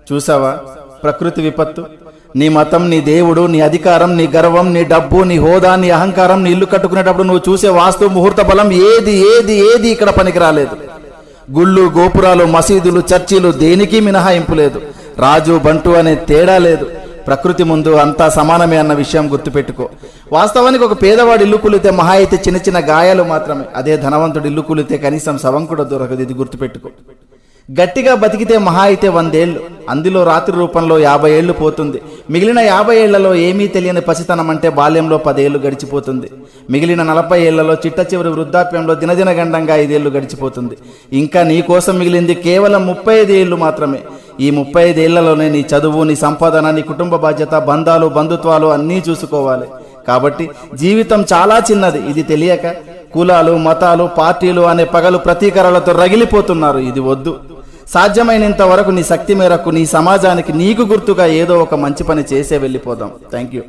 చూసావా ప్రకృతి విపత్తు? నీ మతం, నీ దేవుడు, నీ అధికారం, నీ గర్వం, నీ డబ్బు, నీ హోదా, నీ అహంకారం, నీ ఇల్లు కట్టుకునేటప్పుడు నువ్వు చూసే వాస్తు ముహూర్త బలం ఏది ఏది ఏది ఇక్కడ పనికి రాలేదు. గుళ్ళు, గోపురాలు, మసీదులు, చర్చిలు దేనికి మినహాయింపు లేదు. రాజు బంటు అనే తేడా లేదు. ప్రకృతి ముందు అంతా సమానమే అన్న విషయం గుర్తుపెట్టుకో. వాస్తవానికి ఒక పేదవాడు ఇల్లు కూలితే మహా అయితే చిన్న చిన్న గాయాలు మాత్రమే. అదే ధనవంతుడు ఇల్లు కూలితే కనీసం శవం కూడా దొరకదు. ఇది గుర్తుపెట్టుకో. గట్టిగా బతికితే మహా అయితే 100 ఏళ్ళు, అందులో రాత్రి రూపంలో 50 ఏళ్ళు పోతుంది. మిగిలిన 50 ఏళ్లలో ఏమీ తెలియని పసితనం అంటే బాల్యంలో 10 ఏళ్ళు గడిచిపోతుంది. మిగిలిన 40 ఏళ్లలో చిట్ట చివరి వృద్ధాప్యంలో దినదిన గండంగా 5 ఏళ్ళు గడిచిపోతుంది. ఇంకా నీ కోసం మిగిలింది కేవలం 35 ఏళ్ళు మాత్రమే. ఈ 35 ఏళ్లలోనే నీ చదువు, నీ సంపాదన, నీ కుటుంబ బాధ్యత, బంధాలు, బంధుత్వాలు అన్నీ చూసుకోవాలి. కాబట్టి జీవితం చాలా చిన్నది. ఇది తెలియక కులాలు, మతాలు, పార్టీలు అనే పగలు ప్రతీకారాలతో రగిలిపోతున్నారు. ఇది వద్దు. సాధ్యమైనంత వరకు నీ శక్తి మేరకు నీ సమాజానికి నీకు గుర్తుగా ఏదో ఒక మంచి పని చేసే వెళ్ళిపోదాం. Thank you.